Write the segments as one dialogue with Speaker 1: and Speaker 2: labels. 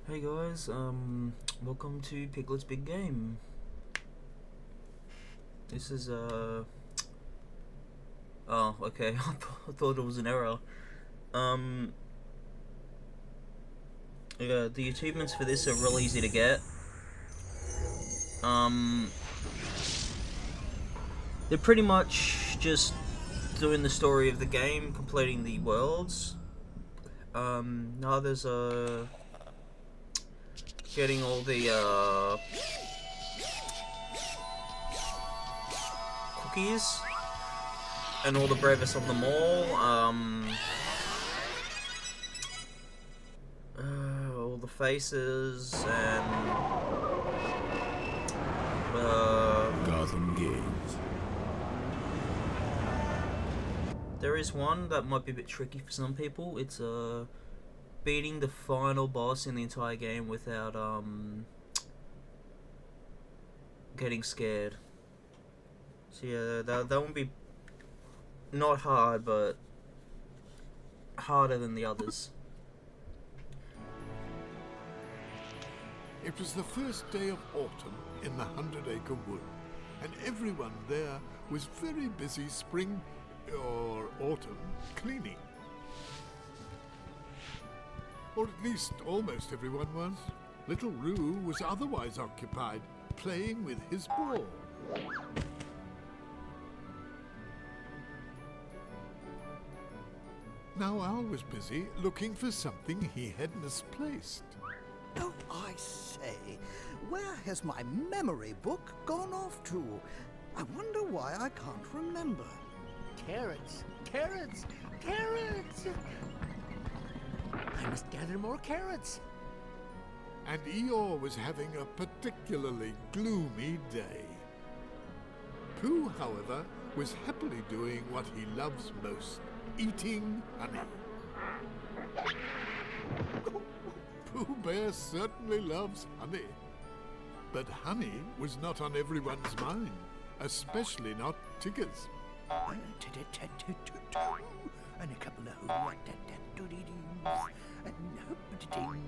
Speaker 1: Hey guys, welcome to Piglet's Big Game. This is oh, okay. I thought it was an error. Yeah, the achievements for this are really easy to get. They're pretty much just doing the story of the game, completing the worlds. Now there's getting all the cookies and all the bravest of them all. All the faces and
Speaker 2: Gotham Games.
Speaker 1: there is one that might be a bit tricky for some people. It's beating the final boss in the entire game without getting scared. So yeah, that won't be not hard, but harder than the others.
Speaker 2: It was the first day of autumn in the 100-acre wood, and everyone there was very busy spring or autumn cleaning. Or at least almost everyone was. Little Roo was otherwise occupied, playing with his ball. Now Al was busy looking for something he had misplaced.
Speaker 3: Oh, I say, where has my memory book gone off to? I wonder why I can't remember.
Speaker 4: Carrots, carrots, carrots! I must gather more carrots.
Speaker 2: And Eeyore was having a particularly gloomy day. Pooh, however, was happily doing what he loves most, eating honey. Pooh Bear certainly loves honey. But honey was not on everyone's mind, especially not Tigger's.
Speaker 3: And a couple of rat-tat-tat-doody-doos, and hoop-a-ding.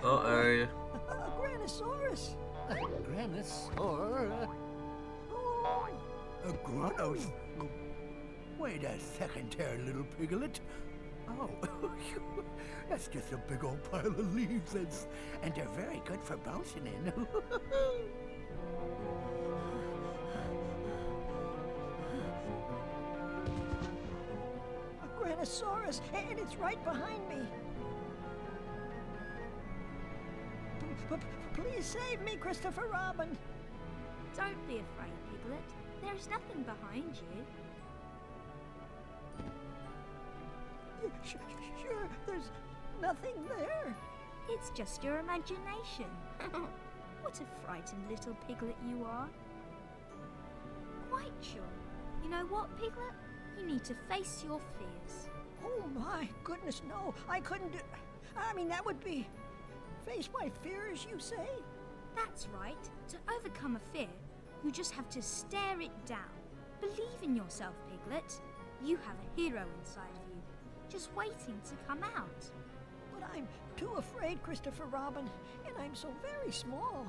Speaker 1: Uh-oh.
Speaker 3: A Granosaurus!
Speaker 4: A granosaur?
Speaker 3: Oh, a Granos... Wait a second there, little piglet. Oh, that's just a big old pile of leaves, and they're very good for bouncing in. A Granosaurus, and it's right behind me. Please save me, Christopher Robin.
Speaker 5: Don't be afraid, Piglet. There's nothing behind you.
Speaker 3: Sure, there's nothing there.
Speaker 5: It's just your imagination. What a frightened little piglet you are. Quite sure. You know what, Piglet? You need to face your fears.
Speaker 3: Oh my goodness, no, I couldn't do... I mean, that would be... Face my fears, you say?
Speaker 5: That's right. To overcome a fear, you just have to stare it down. Believe in yourself, Piglet. You have a hero inside of you, just waiting to come out.
Speaker 3: But I'm too afraid, Christopher Robin, and I'm so very small.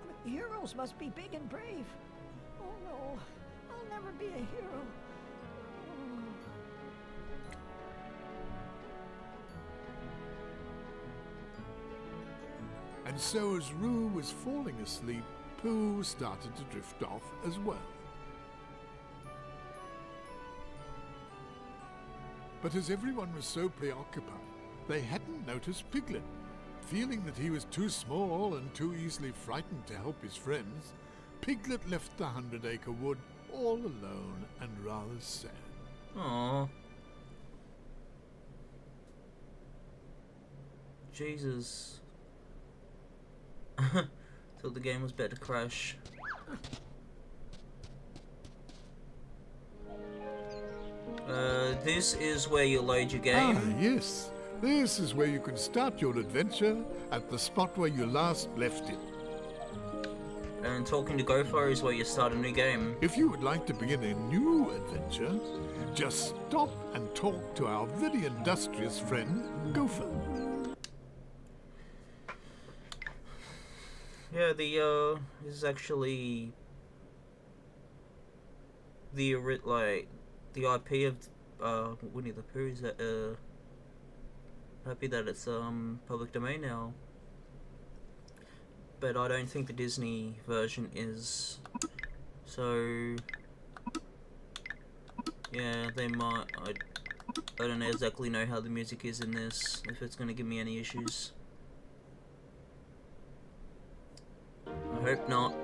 Speaker 3: But heroes must be big and brave. Oh no, I'll never be a hero.
Speaker 2: And so as Roo was falling asleep, Pooh started to drift off as well. But as everyone was so preoccupied, they hadn't noticed Piglet. Feeling that he was too small and too easily frightened to help his friends, Piglet left the 100-acre wood all alone and rather sad.
Speaker 1: Aww. Jesus. Thought the game was about to crash. This is where you load your game.
Speaker 2: Ah, yes. This is where you can start your adventure at the spot where you last left it.
Speaker 1: And talking to Gopher is where you start a new game.
Speaker 2: If you would like to begin a new adventure, just stop and talk to our very industrious friend, Gopher.
Speaker 1: Yeah, this is actually the IP of Winnie the Pooh. Is that happy that it's public domain now, but I don't think the Disney version is. So yeah, they might. I don't exactly know how the music is in this. If it's gonna give me any issues. I hope not.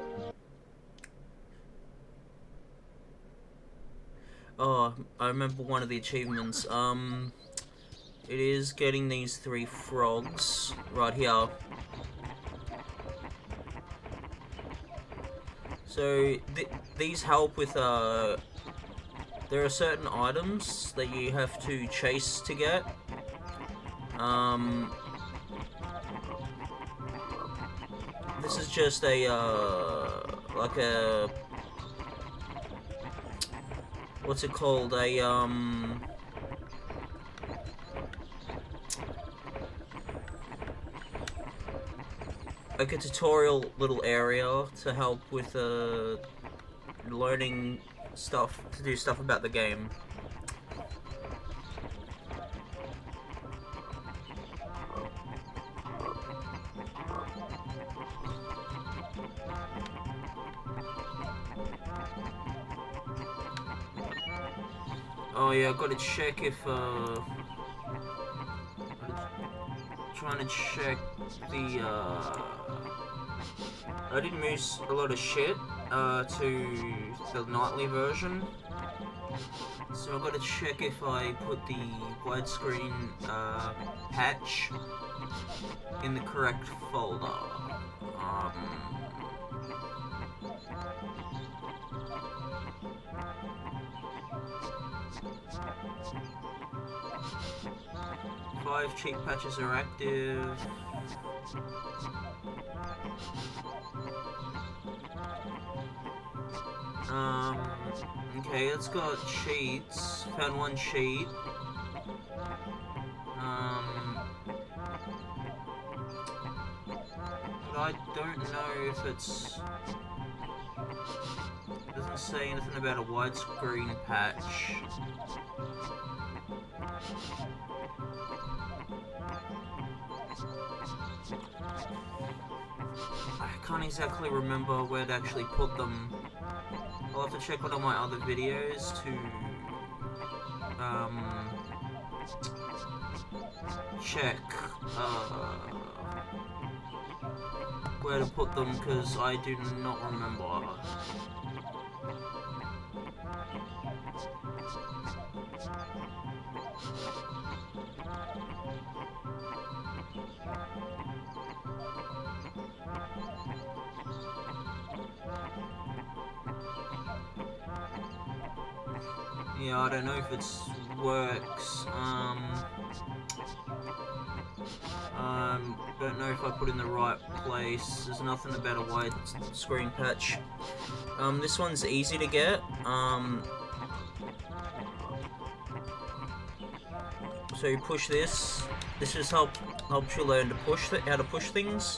Speaker 1: Oh, I remember one of the achievements. It is getting these 3 frogs right here. So these help with there are certain items that you have to chase to get. This is just a like a, what's it called, like a tutorial little area to help with learning stuff, to do stuff about the game. Oh yeah, I've got to check if trying to check the I did move a lot of shit to the nightly version, so I've got to check if I put the widescreen patch in the correct folder. 5 cheat patches are active. Okay, it's got cheats. Found 1 cheat. But I don't know if it's... It doesn't say anything about a widescreen patch. I can't exactly remember where to actually put them. I'll have to check one of my other videos to check where to put them, because I do not remember. Yeah, I don't know if it works. Don't know if I put in the right place. There's nothing about a wide screen patch. This one's easy to get. So you push this. This just helps you learn to how to push things.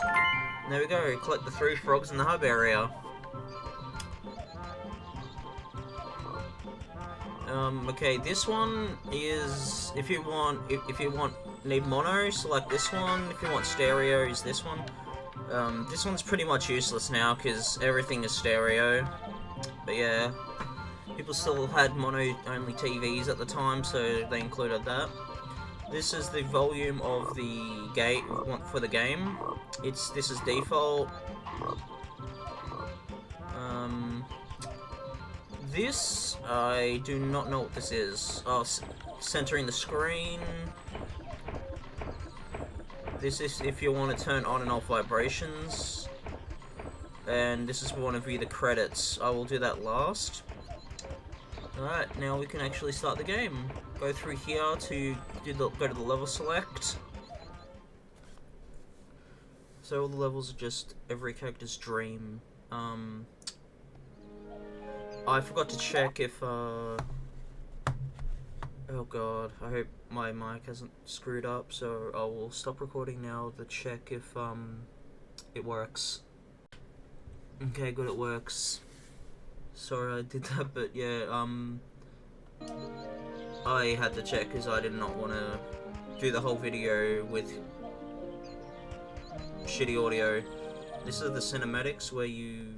Speaker 1: And there we go. Collect the 3 frogs in the hub area. Okay, this one is, if you need mono, select this one. If you want stereo, use this one. This one's pretty much useless now because everything is stereo. But yeah, people still had mono-only TVs at the time, so they included that. This is the volume of the gate for the game. This is default. This, I do not know what this is. Oh, centering the screen. This is if you want to turn on and off vibrations. And this is if you want to view the credits. I will do that last. Alright, now we can actually start the game. Go through here to go to the level select. So all the levels are just every character's dream. I forgot to check if, oh god, I hope my mic hasn't screwed up, so I will stop recording now to check if, it works. Okay, good, it works. Sorry I did that, but yeah, I had to check because I did not want to do the whole video with shitty audio. This is the cinematics where you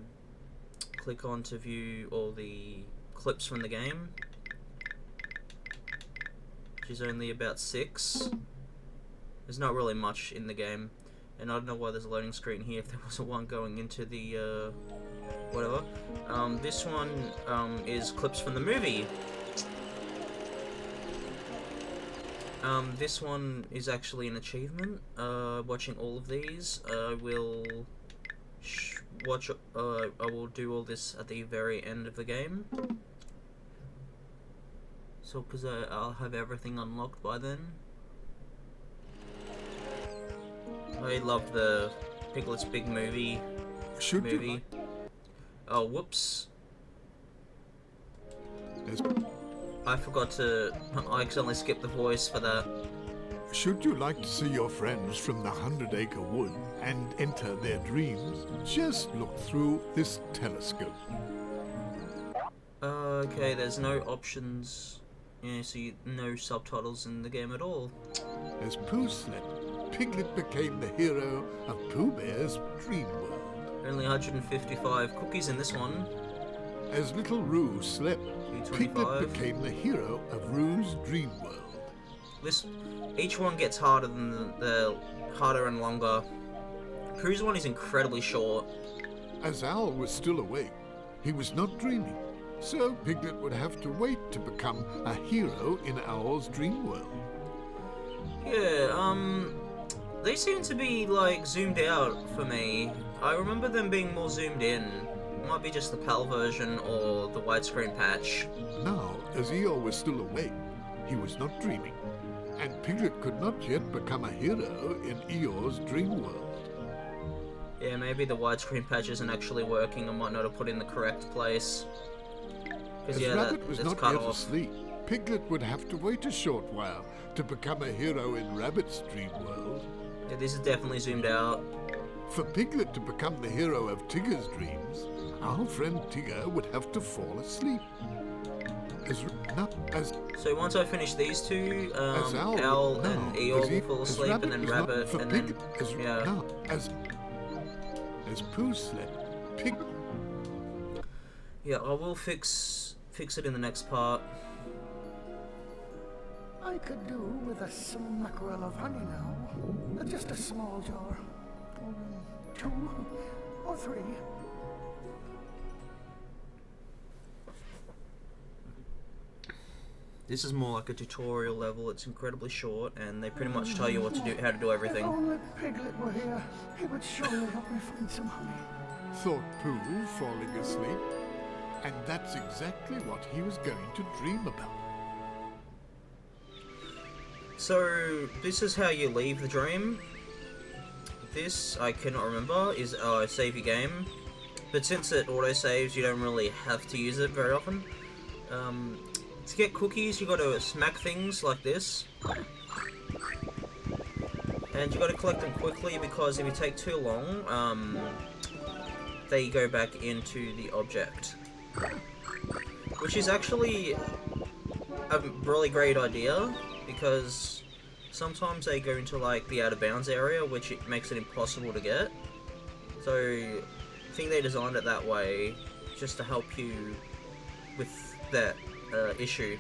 Speaker 1: click on to view all the clips from the game, which is only about 6. There's not really much in the game, and I don't know why there's a loading screen here if there wasn't one going into the whatever. This one is clips from the movie. This one is actually an achievement. Watching all of these, I will I will do all this at the very end of the game. So, because I'll have everything unlocked by then. I love the Piglet's Big Movie. movie. Oh, whoops. I forgot to... I accidentally skipped the voice for that.
Speaker 2: Should you like to see your friends from the 100-acre wood and enter their dreams, just look through this telescope.
Speaker 1: Okay, there's no options. Yeah, so no subtitles in the game at all.
Speaker 2: As Pooh slept, Piglet became the hero of Pooh Bear's dream world.
Speaker 1: Only 155 cookies in this one.
Speaker 2: As little Roo slept, Piglet became the hero of Roo's dream world.
Speaker 1: Each one gets harder than the harder and longer. Pooh's one is incredibly short.
Speaker 2: As Owl was still awake, he was not dreaming, so Piglet would have to wait to become a hero in Owl's dream world.
Speaker 1: Yeah, they seem to be, like, zoomed out for me. I remember them being more zoomed in. It might be just the PAL version or the widescreen patch.
Speaker 2: Now, as Eeyore was still awake, he was not dreaming, and Piglet could not yet become a hero in Eeyore's dream world.
Speaker 1: Yeah, maybe the widescreen patch isn't actually working. I might not have put in the correct place.
Speaker 2: As
Speaker 1: yeah,
Speaker 2: Rabbit was not
Speaker 1: cut
Speaker 2: yet
Speaker 1: off.
Speaker 2: asleep, Piglet would have to wait a short while to become a hero in Rabbit's dream world.
Speaker 1: Yeah, this is definitely zoomed out.
Speaker 2: For Piglet to become the hero of Tigger's dreams, our friend Tigger would have to fall asleep.
Speaker 1: So once I finish these two,
Speaker 2: Owl
Speaker 1: and Eeyore will fall asleep, and then Rabbit, and then yeah.
Speaker 2: As Pooh slept, Piglet.
Speaker 1: Yeah, I will fix it in the next part.
Speaker 3: I could do with a smackerel of honey now. Just a small jar. 2 or 3.
Speaker 1: This is more like a tutorial level. It's incredibly short, and they pretty much tell you what to do, how to do everything.
Speaker 3: If only Piglet were here, he would surely help me find some honey.
Speaker 2: Thought Pooh, falling asleep. And that's exactly what he was going to dream about.
Speaker 1: So, this is how you leave the dream. This, I cannot remember, is save your game. But since it auto-saves, you don't really have to use it very often. To get cookies, you gotta smack things like this. And you gotta collect them quickly, because if you take too long, they go back into the object. Which is actually a really great idea, because sometimes they go into like the out of bounds area, which it makes it impossible to get. So I think they designed it that way just to help you with that issue.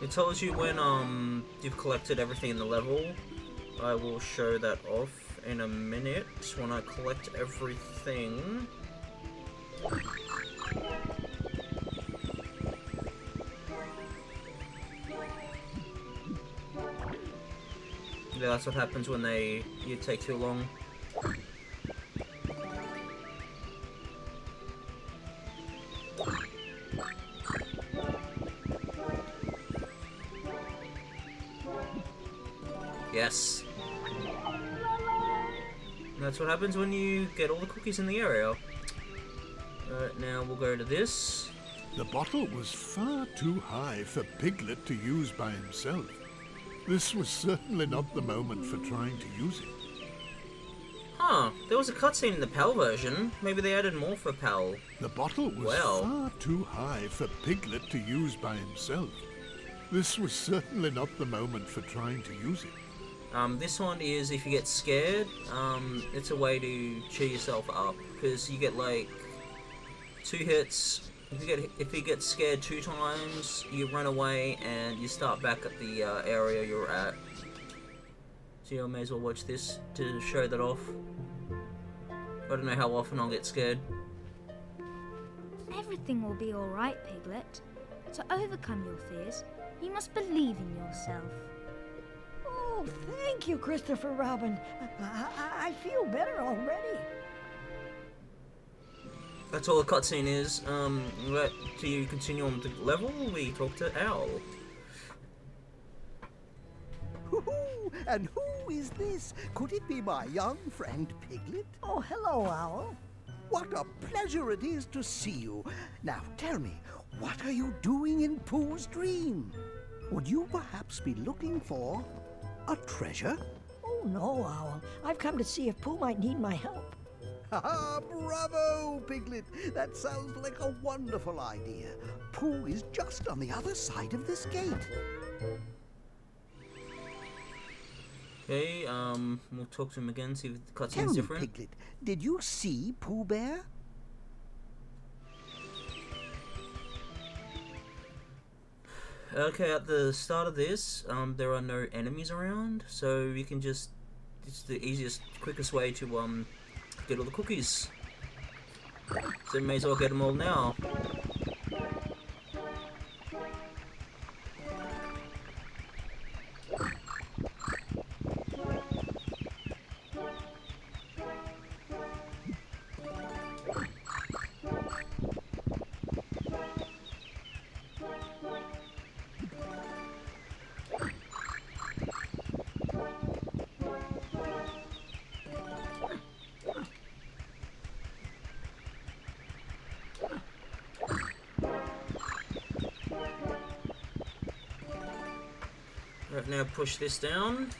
Speaker 1: It tells you when you've collected everything in the level. I will show that off in a minute when I collect everything. Yeah, that's what happens when you take too long. Yes. That's what happens when you get all the cookies in the area. Alright, now we'll go to this.
Speaker 2: The bottle was far too high for Piglet to use by himself. This was certainly not the moment for trying to use it.
Speaker 1: Huh, there was a cutscene in the PAL version. Maybe they added more for PAL.
Speaker 2: The bottle was far too high for Piglet to use by himself. This was certainly not the moment for trying to use it.
Speaker 1: This one is if you get scared, it's a way to cheer yourself up, because you get like 2 hits. If you get scared 2 times, you run away and you start back at the area you're at. So you may as well watch this to show that off. I don't know how often I'll get scared.
Speaker 5: Everything will be alright, Piglet. To overcome your fears, you must believe in yourself.
Speaker 6: Oh, thank you, Christopher Robin. I feel better already.
Speaker 1: That's all the cutscene is. To continue on the level, we talk to Owl.
Speaker 3: Hoo-hoo! And who is this? Could it be my young friend Piglet?
Speaker 6: Oh, hello, Owl.
Speaker 3: What a pleasure it is to see you. Now tell me, what are you doing in Pooh's dream? Would you perhaps be looking for a treasure?
Speaker 6: Oh, no, Owl. I've come to see if Pooh might need my help.
Speaker 3: Ha! Bravo, Piglet! That sounds like a wonderful idea. Pooh is just on the other side of this gate.
Speaker 1: Okay, we'll talk to him again, see if the
Speaker 3: Tell
Speaker 1: cutscene's
Speaker 3: me,
Speaker 1: different.
Speaker 3: Piglet, did you see Pooh Bear?
Speaker 1: Okay, at the start of this, there are no enemies around, so you can just... It's the easiest, quickest way to, get all the cookies. So you may as well get them all now. Right, now push this down.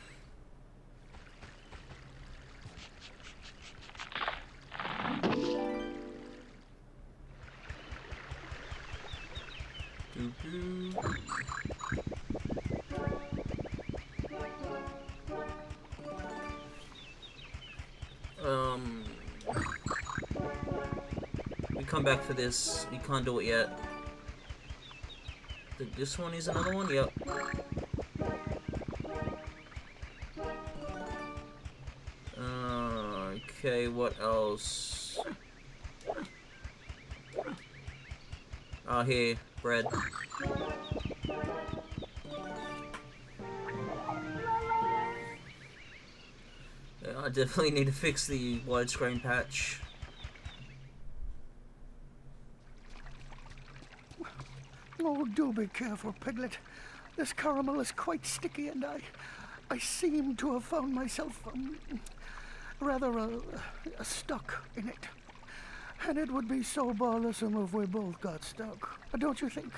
Speaker 1: Doo-doo. We come back for this. You can't do it yet. This one is another one? Yep. Okay, what else? Oh, here, bread. Yeah, I definitely need to fix the widescreen patch.
Speaker 3: Oh, do be careful, Piglet. This caramel is quite sticky, and I seem to have found myself rather stuck in it. And it would be so bothersome if we both got stuck. Don't you think?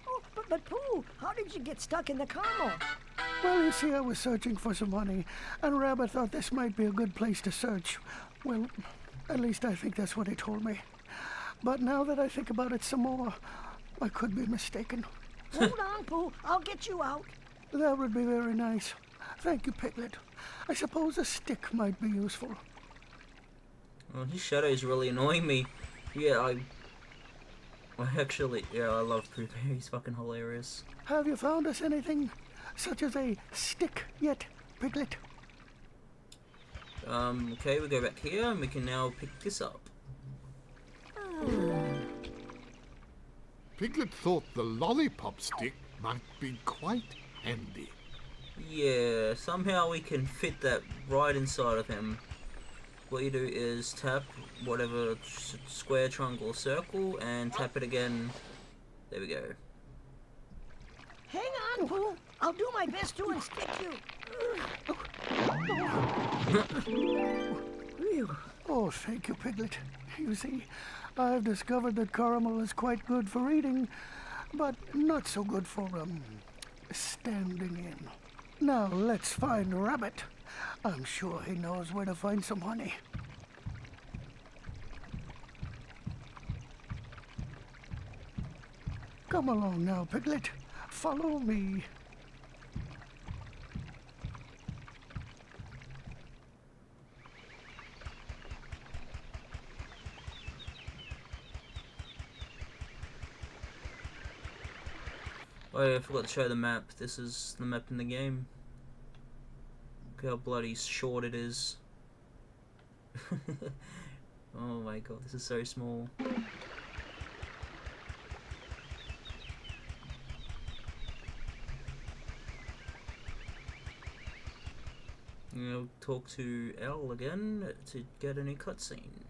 Speaker 6: Oh, but Pooh, how did you get stuck in the caramel?
Speaker 3: Well, you see, I was searching for some honey, and Rabbit thought this might be a good place to search. Well, at least I think that's what he told me. But now that I think about it some more, I could be mistaken.
Speaker 6: Hold on, Pooh. I'll get you out.
Speaker 3: That would be very nice. Thank you, Piglet. I suppose a stick might be useful.
Speaker 1: Oh, his shadow is really annoying me. Yeah, I love Pooh. He's fucking hilarious.
Speaker 3: Have you found us anything, such as a stick yet, Piglet?
Speaker 1: Okay, we go back here and we can now pick this up.
Speaker 2: Piglet thought the lollipop stick might be quite handy.
Speaker 1: Yeah, somehow we can fit that right inside of him. What you do is tap whatever square, triangle, or circle, and tap it again. There we go.
Speaker 6: Hang on, Pooh. I'll do my best to unstick you.
Speaker 3: Oh, thank you, Piglet. You see, I've discovered that caramel is quite good for eating, but not so good for, standing in. Now, let's find Rabbit. I'm sure he knows where to find some honey. Come along now, Piglet. Follow me.
Speaker 1: Oh yeah, I forgot to show the map. This is the map in the game. Look how bloody short it is. Oh my god, this is so small. You know, talk to Elle again to get a new cutscene.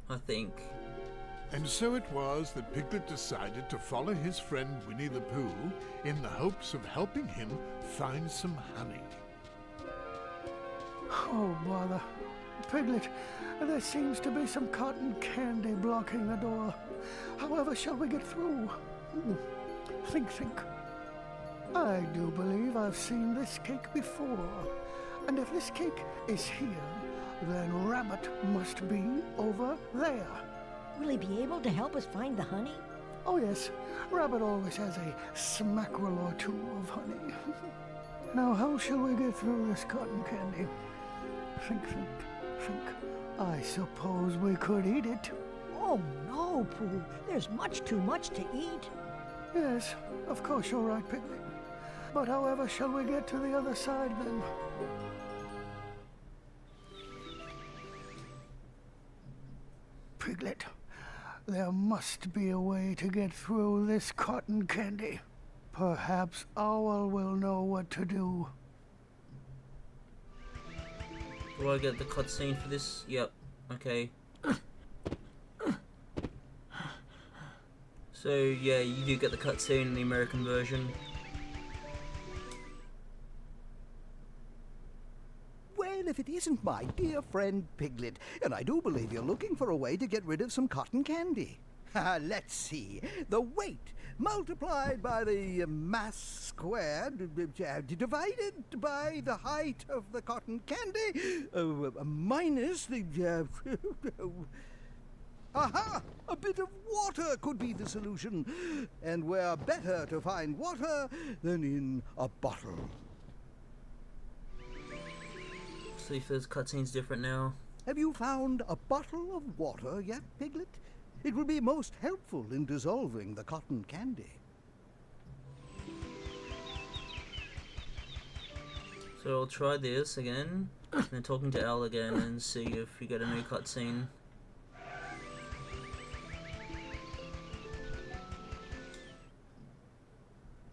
Speaker 1: I think.
Speaker 2: And so it was that Piglet decided to follow his friend Winnie the Pooh in the hopes of helping him find some honey.
Speaker 3: Oh, bother. Piglet, there seems to be some cotton candy blocking the door. However shall we get through? Think. I do believe I've seen this cake before. And if this cake is here, then Rabbit must be over there.
Speaker 6: Will he be able to help us find the honey?
Speaker 3: Oh, yes. Rabbit always has a smackerel or two of honey. Now, how shall we get through this cotton candy? Think. I suppose we could eat it.
Speaker 6: Oh, no, Pooh. There's much too much to eat.
Speaker 3: Yes, of course you're right, Piglet. But however shall we get to the other side, then? Piglet, there must be a way to get through this cotton candy. Perhaps Owl will know what to do.
Speaker 1: Do I get the cutscene for this? Yep. Okay. So yeah, you do get the cutscene in the American version.
Speaker 7: Well, if it isn't my dear friend Piglet, and I do believe you're looking for a way to get rid of some cotton candy. Let's see. The weight multiplied by the mass squared divided by the height of the cotton candy minus the... Aha! A bit of water could be the solution. And where better to find water than in a bottle.
Speaker 1: See if this cutscene's different now.
Speaker 7: Have you found a bottle of water yet, Piglet? It will be most helpful in dissolving the cotton candy.
Speaker 1: So I'll try this again, and then talking to Elle again and see if we get a new cutscene.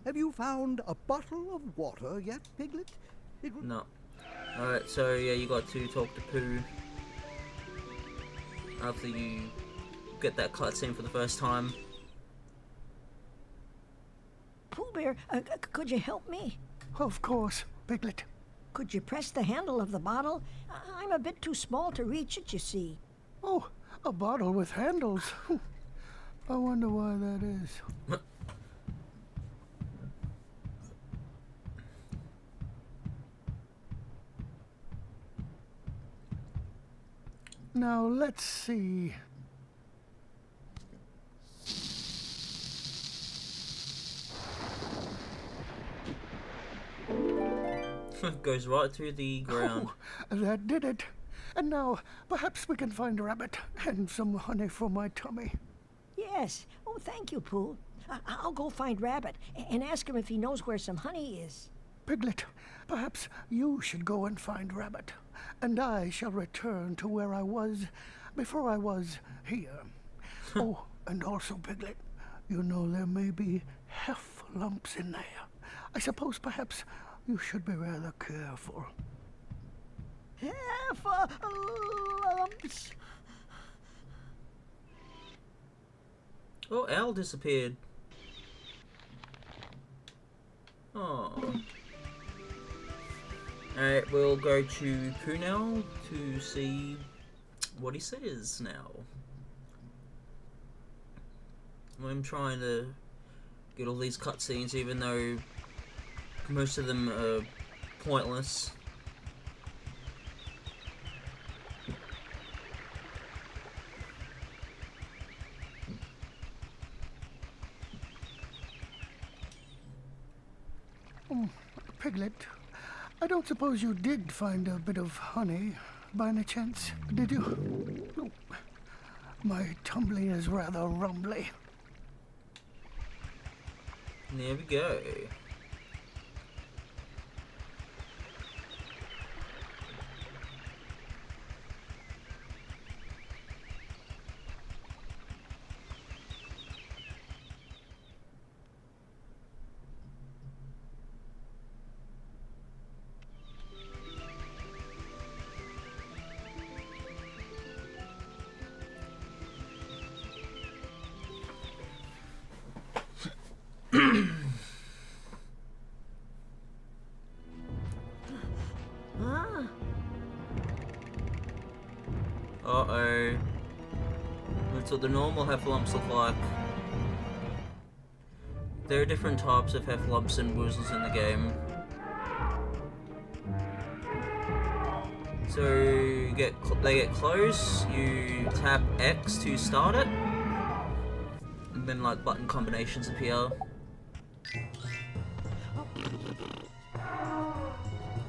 Speaker 7: Have you found a bottle of water yet, Piglet?
Speaker 1: No. Alright, so yeah, you got to talk to Pooh after you get that cutscene for the first time.
Speaker 6: Pooh Bear, could you help me?
Speaker 3: Of course, Piglet.
Speaker 6: Could you press the handle of the bottle? I'm a bit too small to reach it, you see.
Speaker 3: Oh, a bottle with handles. I wonder why that is. Now, let's see.
Speaker 1: Goes right through the ground.
Speaker 3: Oh, that did it. And now, perhaps we can find Rabbit and some honey for my tummy.
Speaker 6: Yes. Oh, thank you, Pooh. I'll go find Rabbit and ask him if he knows where some honey is.
Speaker 3: Piglet, perhaps you should go and find Rabbit, and I shall return to where I was before I was here. Oh, and also, Piglet, you know there may be lumps in there. I suppose perhaps you should be rather careful.
Speaker 6: Lumps.
Speaker 1: Oh, Elle disappeared. Oh. Alright, we'll go to Pooh now to see what he says now. I'm trying to get all these cutscenes, even though most of them are pointless.
Speaker 3: Piglet, I don't suppose you did find a bit of honey by any chance, did you? Oh, my tumbling is rather rumbly.
Speaker 1: There we go. Uh-oh. That's what the normal heffalumps look like. There are different types of heffalumps and woozles in the game. So they get close, you tap X to start it, and then like button combinations appear.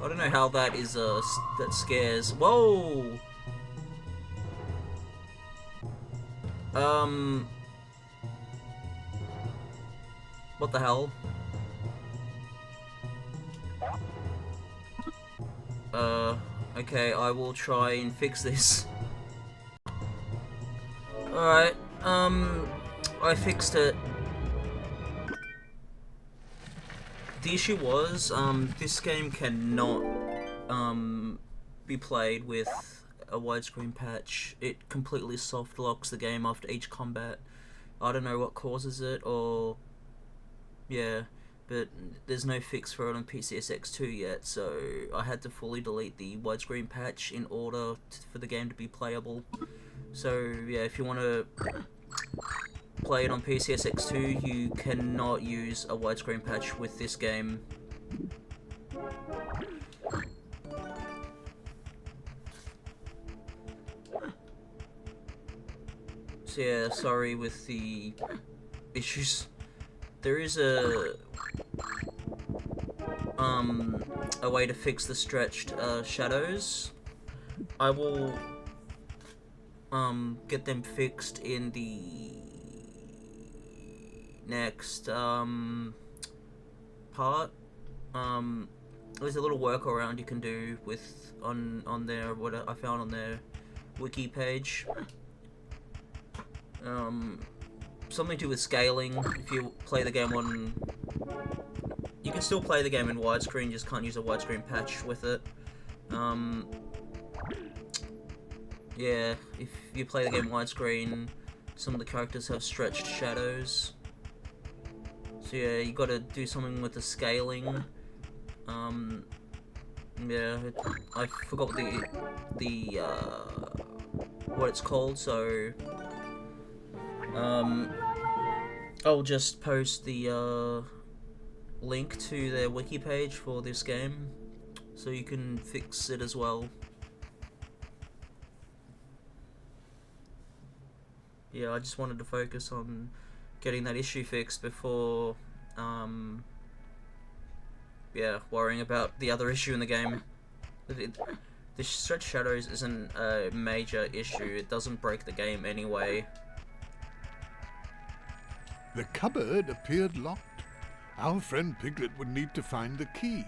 Speaker 1: I don't know how that is that scares. Whoa! What the hell? Okay, I will try and fix this. Alright, I fixed it. The issue was, this game cannot, be played with a widescreen patch. It completely soft locks the game after each combat. I don't know what causes it, or... yeah, but there's no fix for it on PCSX2 yet, so I had to fully delete the widescreen patch in order for the game to be playable. So, yeah, if you want to play it on PCSX2, you cannot use a widescreen patch with this game. So yeah, sorry with the issues. There is a way to fix the stretched shadows. I will get them fixed in the next part. There's a little workaround you can do with on their what I found on their wiki page. Something to do with scaling. If you play the game on... you can still play the game in widescreen, just can't use a widescreen patch with it. Yeah, if you play the game widescreen, some of the characters have stretched shadows. So yeah, you gotta do something with the scaling. Yeah, I forgot what it's called, so... I'll just post the link to their wiki page for this game, so you can fix it as well. Yeah, I just wanted to focus on getting that issue fixed before, yeah, worrying about the other issue in the game. The stretch shadows isn't a major issue, it doesn't break the game anyway.
Speaker 2: The cupboard appeared locked. Our friend Piglet would need to find the key.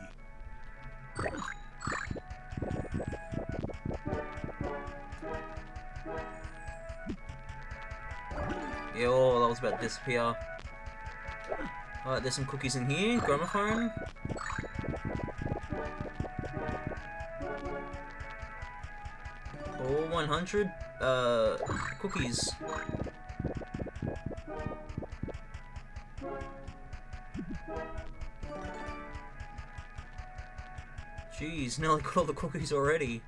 Speaker 1: Yo, that was about to disappear. Alright, there's some cookies in here. Gramophone. All 100 cookies. Jeez, nearly got all the cookies already.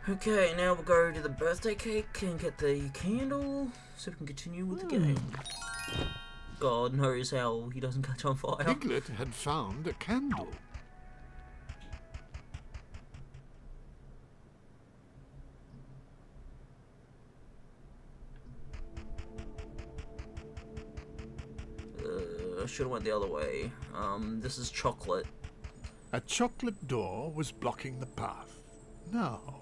Speaker 1: Okay, now we'll go to the birthday cake and get the candle so we can continue with the game. God knows how he doesn't catch on fire.
Speaker 2: Piglet had found a candle.
Speaker 1: I should have went the other way. This is chocolate.
Speaker 2: A chocolate door was blocking the path. Now,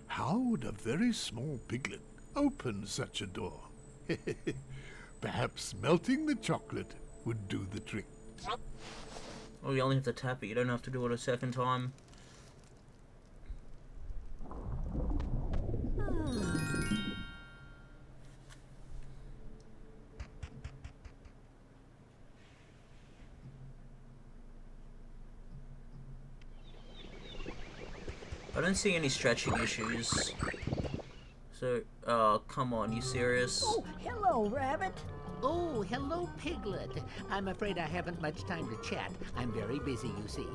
Speaker 2: how would a very small piglet open such a door? Perhaps melting the chocolate would do the trick.
Speaker 1: Oh, you only have to tap it, you don't have to do it a second time. I don't see any stretching issues. So, come on, you serious?
Speaker 6: Oh, hello, Rabbit.
Speaker 4: Oh, hello, Piglet. I'm afraid I haven't much time to chat. I'm very busy, you see.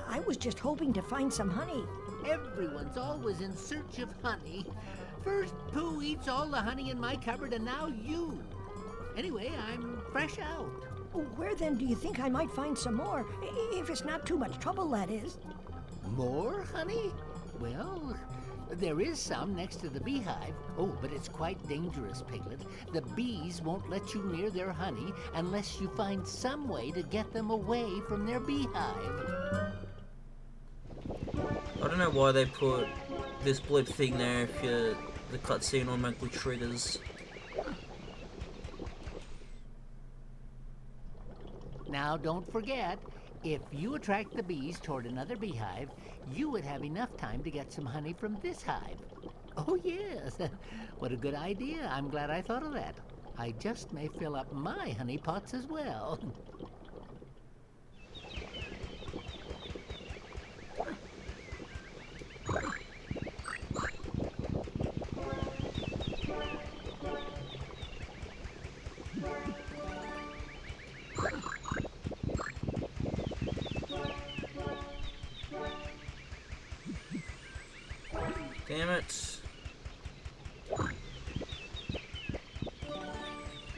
Speaker 6: I was just hoping to find some honey.
Speaker 4: Everyone's always in search of honey. First, Pooh eats all the honey in my cupboard, and now you. Anyway, I'm fresh out.
Speaker 6: Oh, where then do you think I might find some more? If it's not too much trouble, that is.
Speaker 4: More honey? Well, there is some next to the beehive. Oh, but it's quite dangerous, Piglet. The bees won't let you near their honey unless you find some way to get them away from their beehive.
Speaker 1: I don't know why they put this blip thing there if the cutscene automatically triggers.
Speaker 4: Now, don't forget, if you attract the bees toward another beehive, you would have enough time to get some honey from this hive. Oh, yes. What a good idea. I'm glad I thought of that. I just may fill up my honey pots as well.
Speaker 1: Damn it.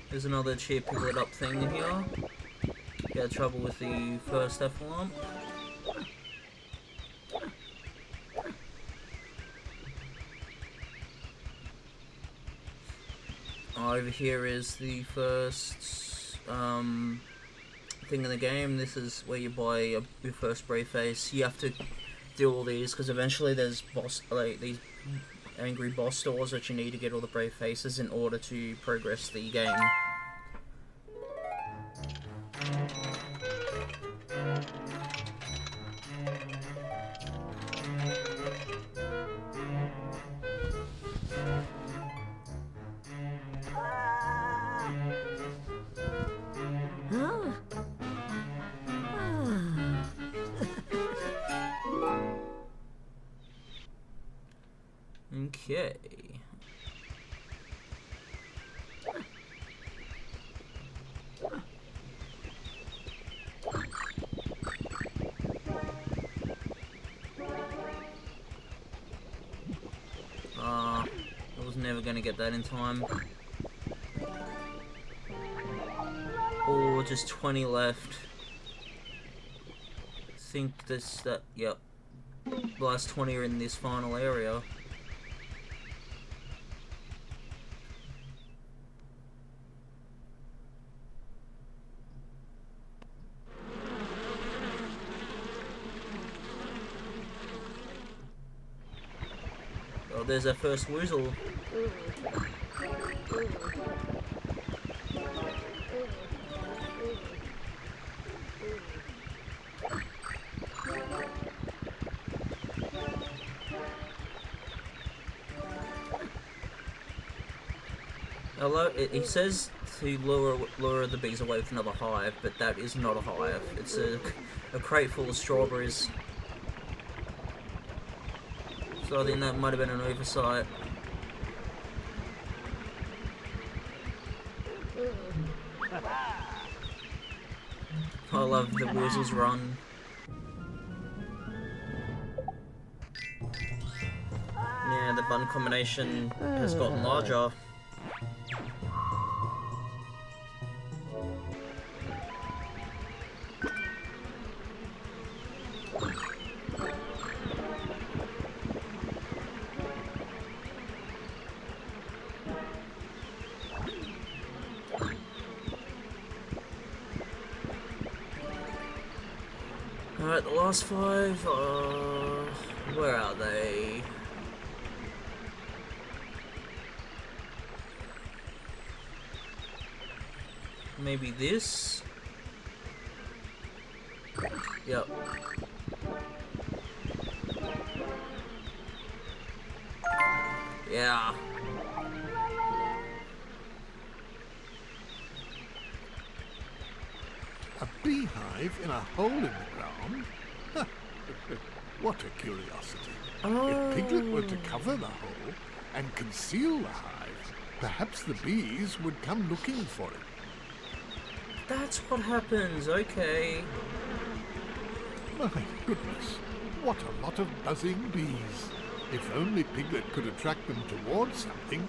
Speaker 1: There's another cheer Piglet up thing in here. Got trouble with the first F lump. Over here is the first thing in the game. This is where you buy your first brave face. You have to do all these because eventually there's these angry boss stores that you need to get all the brave faces in order to progress the game.
Speaker 6: Huh?
Speaker 1: Okay. I was never gonna get that in time. Oh, just 20 left. I think yep. The last 20 are in this final area. Oh, there's our first woozle. He says to lure the bees away with another hive, but that is not a hive. It's a crate full of strawberries. So I think that might have been an oversight. I love the weasels run. Yeah, the button combination has gotten larger. Alright, the last 5, where are they? Maybe this? Yep. Yeah.
Speaker 2: A beehive in a hole in the ground? What a curiosity. If Piglet were to cover the hole and conceal the hive, perhaps the bees would come looking for it.
Speaker 1: That's what happens, okay.
Speaker 2: My goodness, what a lot of buzzing bees. If only Piglet could attract them towards something,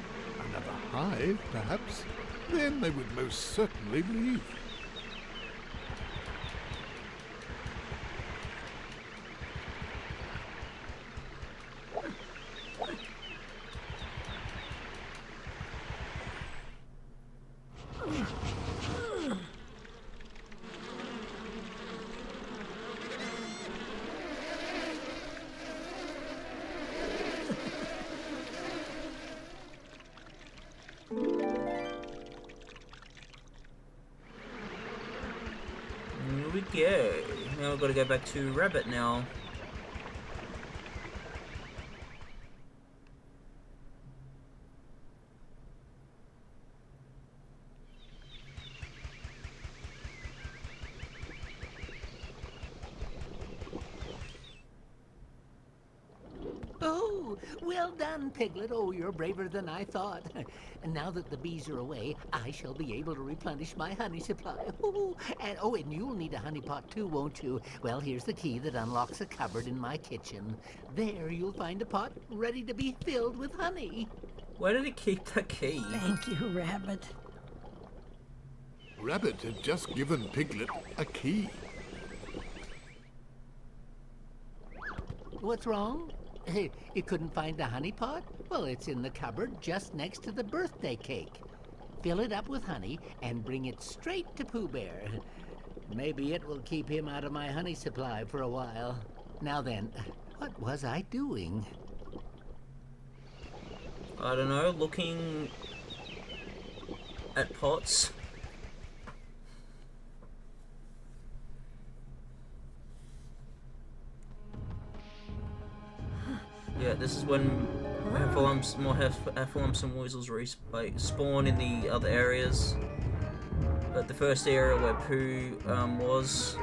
Speaker 2: another hive perhaps, then they would most certainly leave.
Speaker 1: Here we go. Now we've got to go back to Rabbit now.
Speaker 4: Oh, well done, Piglet. Oh, you're braver than I thought. And now that the bees are away, I shall be able to replenish my honey supply. Ooh, and you'll need a honey pot too, won't you? Well, here's the key that unlocks a cupboard in my kitchen. There you'll find a pot ready to be filled with honey.
Speaker 1: Where did he keep that key?
Speaker 6: Thank you, Rabbit.
Speaker 2: Rabbit had just given Piglet a key.
Speaker 4: What's wrong? Hey, you couldn't find the honey pot? Well, it's in the cupboard just next to the birthday cake. Fill it up with honey and bring it straight to Pooh Bear. Maybe it will keep him out of my honey supply for a while. Now then, what was I doing?
Speaker 1: I don't know, looking at pots. Yeah, this is when more heffalumps and weasels spawn in the other areas. But the first area where Pooh was.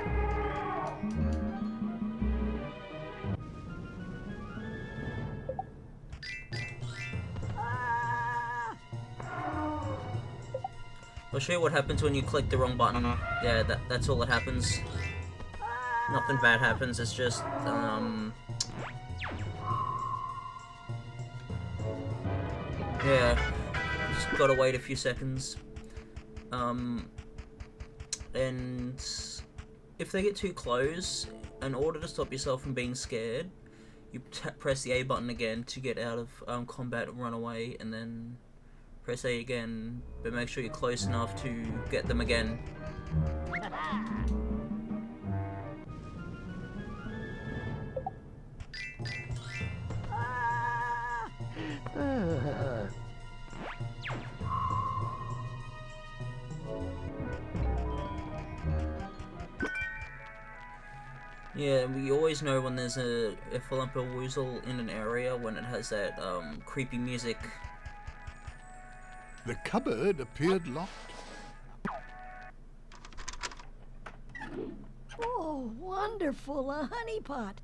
Speaker 1: I'll show you what happens when you click the wrong button. Yeah, that's all that happens. Nothing bad happens, it's just, yeah, just gotta wait a few seconds. And if they get too close, in order to stop yourself from being scared, you press the A button again to get out of combat and run away, and then press A again, but make sure you're close enough to get them again. Yeah, we always know when there's a Heffalump Weasel in an area when it has that creepy music.
Speaker 2: The cupboard appeared locked.
Speaker 6: Oh, wonderful, a honey pot.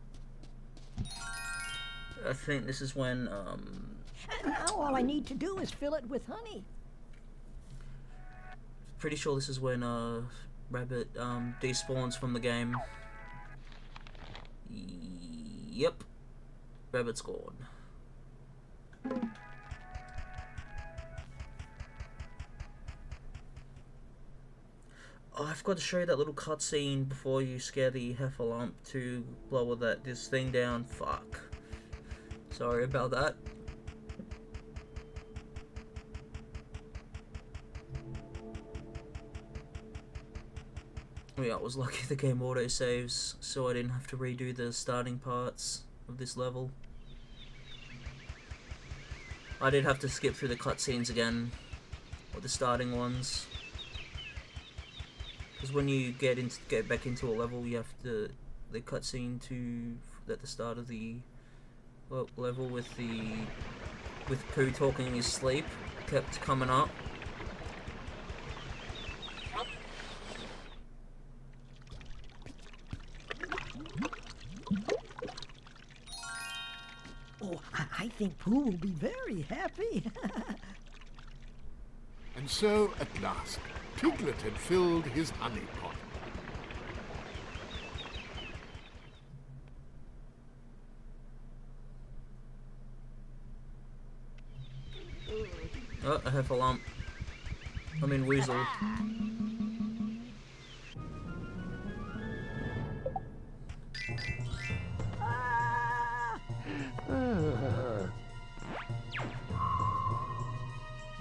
Speaker 1: I think this is when
Speaker 6: And now all I need to do is fill it with honey.
Speaker 1: pretty sure this is when Rabbit despawns from the game. Yep, Rabbit's gone. Oh, I forgot to show you that little cutscene before you scare the Heffalump to blow this thing down. Fuck. Sorry about that. Yeah, I was lucky the game auto-saves, so I didn't have to redo the starting parts of this level. I did have to skip through the cutscenes again, or the starting ones. Because when you get back into a level, you have the cutscene at the start of the level with Pooh talking in his sleep kept coming up.
Speaker 6: Oh, I think Pooh will be very happy.
Speaker 2: And so, at last, Piglet had filled his honey pot.
Speaker 1: Oh, a Heffalump. I mean Weasel.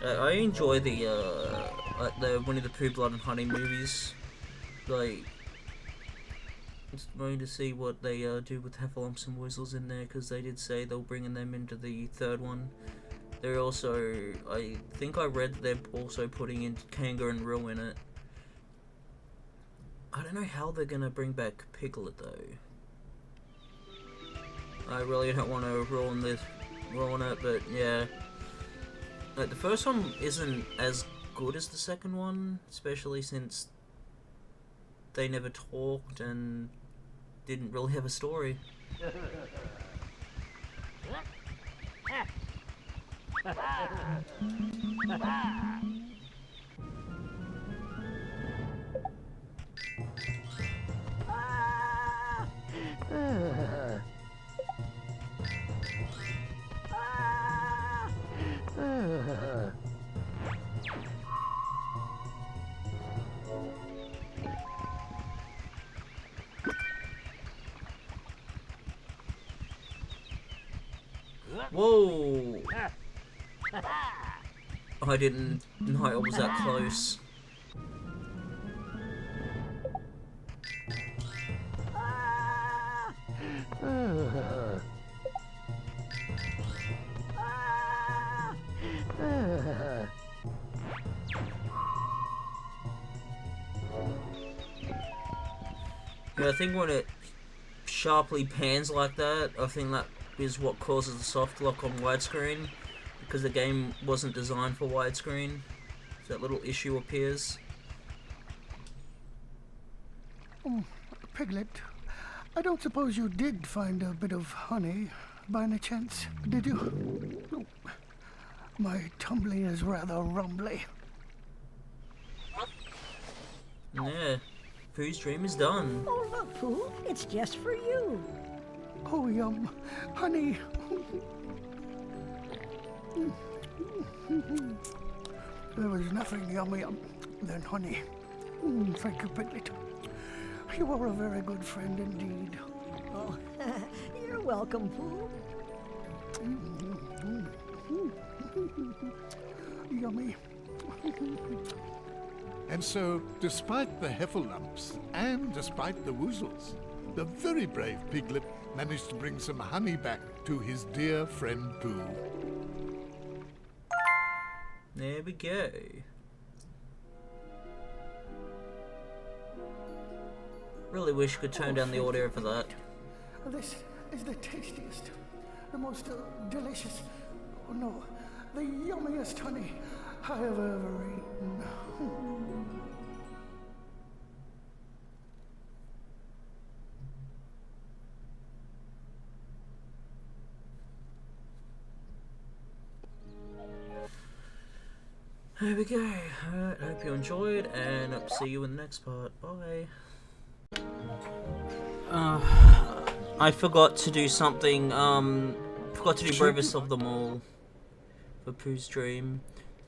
Speaker 1: I enjoy the Winnie the Pooh Blood and Honey movies. Like, it's going to see what they do with Heffalumps and Weasels in there, because they did say they'll bring them into the third one. They're also, I think I read they're also putting in Kanga and Roo in it. I don't know how they're gonna bring back Piglet though. I really don't want to ruin it, but yeah. Like, the first one isn't as good as the second one, especially since they never talked and didn't really have a story. Whoa! I didn't know it was that close. Yeah, I think when it sharply pans like that, I think that is what causes the soft lock on widescreen, because the game wasn't designed for widescreen. So that little issue appears.
Speaker 3: Piglet, I don't suppose you did find a bit of honey by any chance, did you? Oh, my tumbling is rather rumbly.
Speaker 1: Yeah, Pooh's dream is done.
Speaker 6: Oh, look, Pooh, it's just for you.
Speaker 3: Oh, yum, honey. There was nothing yummier than honey. Thank you, Piglet. You are a very good friend indeed.
Speaker 6: Oh, you're welcome, Pooh.
Speaker 3: Yummy.
Speaker 2: And so, despite the Heffalumps and despite the Woozles, the very brave Piglet managed to bring some honey back to his dear friend Pooh.
Speaker 1: There we go. Really wish I could turn down the audio for that.
Speaker 3: This is the tastiest, the most delicious, oh no, the yummiest honey I have ever eaten.
Speaker 1: There we go. Alright, hope you enjoyed, and see you in the next part. Bye. I forgot to do something, forgot to do bravest of them all for Pooh's dream.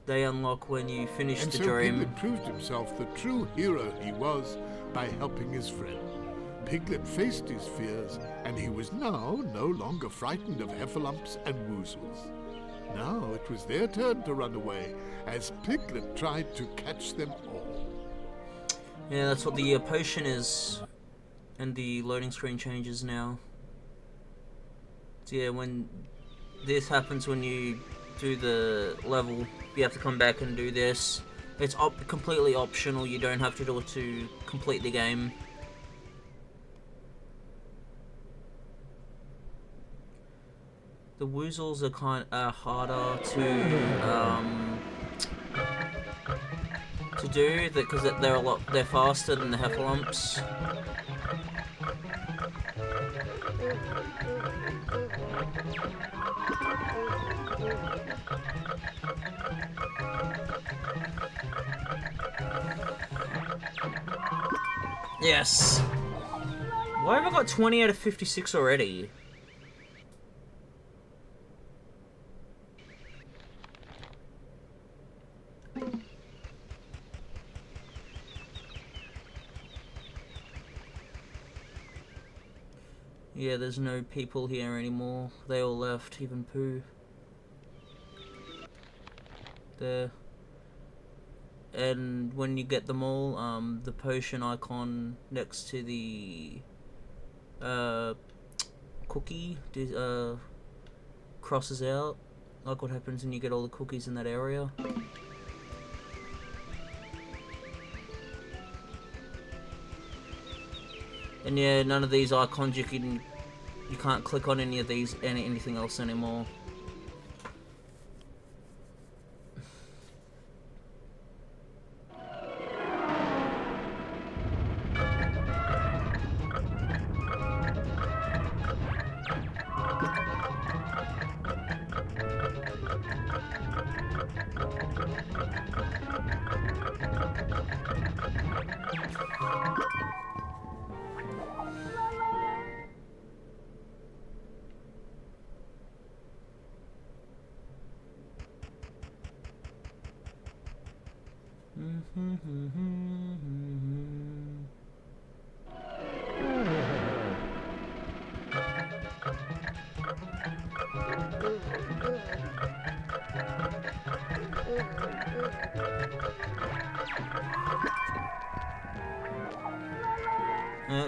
Speaker 1: They unlock when you finish
Speaker 2: And
Speaker 1: the
Speaker 2: so
Speaker 1: dream.
Speaker 2: Piglet proved himself the true hero he was by helping his friend. Piglet faced his fears, and he was now no longer frightened of heffalumps and woozles. Now it was their turn to run away, as Piglet tried to catch them all.
Speaker 1: Yeah, that's what the potion is. And the loading screen changes now. So yeah, when this happens when you do the level, you have to come back and do this. It's completely optional, you don't have to do it to complete the game. The woozles are harder to do because they're faster than the heffalumps. Yes. Why have I got 20 out of 56 already? Yeah, there's no people here anymore. They all left, even Pooh. There. And when you get them all, the potion icon next to the cookie crosses out, like what happens when you get all the cookies in that area. And yeah, none of these icons you can't click on any of these anything else anymore.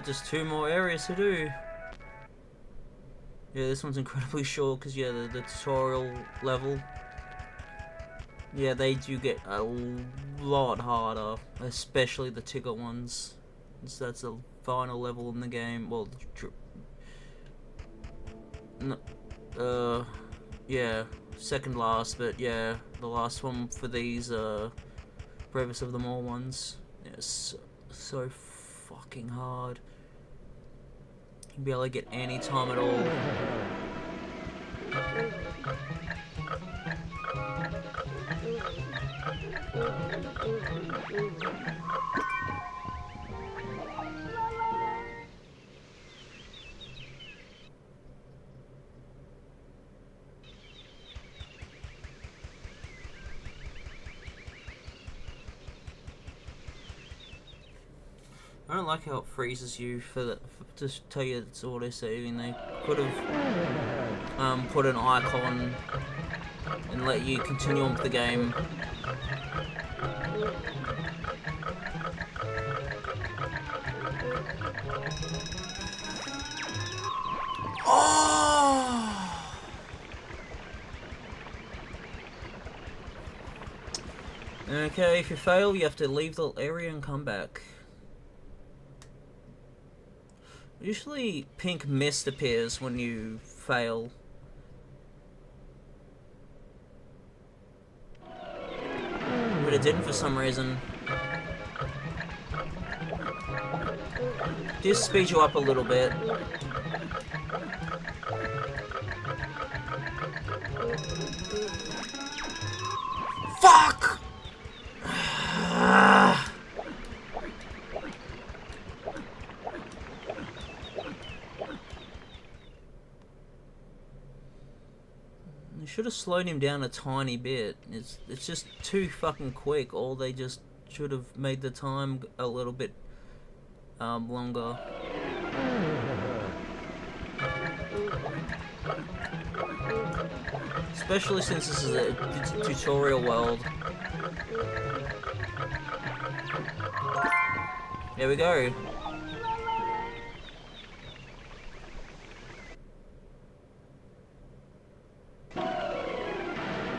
Speaker 1: Just 2 more areas to do. Yeah, this one's incredibly short because yeah, the tutorial level. Yeah, they do get a lot harder, especially the Tigger ones. So that's the final level in the game. Well, yeah, second last, but yeah, the last one for these bravest of them all ones. Yeah, it's so fucking hard. You can barely get any time at all. I don't like how it freezes you to tell you it's auto saving. They could have put an icon and let you continue on with the game. Oh! Okay, if you fail, you have to leave the area and come back. Usually pink mist appears when you fail. But it didn't for some reason. This speeds you up a little bit. Fuck! You should have slowed him down a tiny bit. It's just too fucking quick. Or they just should have made the time a little bit longer. Especially since this is a tutorial world. There we go.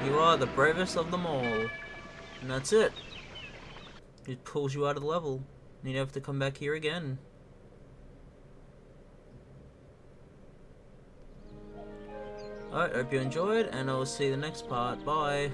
Speaker 1: You are the bravest of them all. And that's it. It pulls you out of the level. You don't have to come back here again. Alright, hope you enjoyed, and I will see you in the next part. Bye.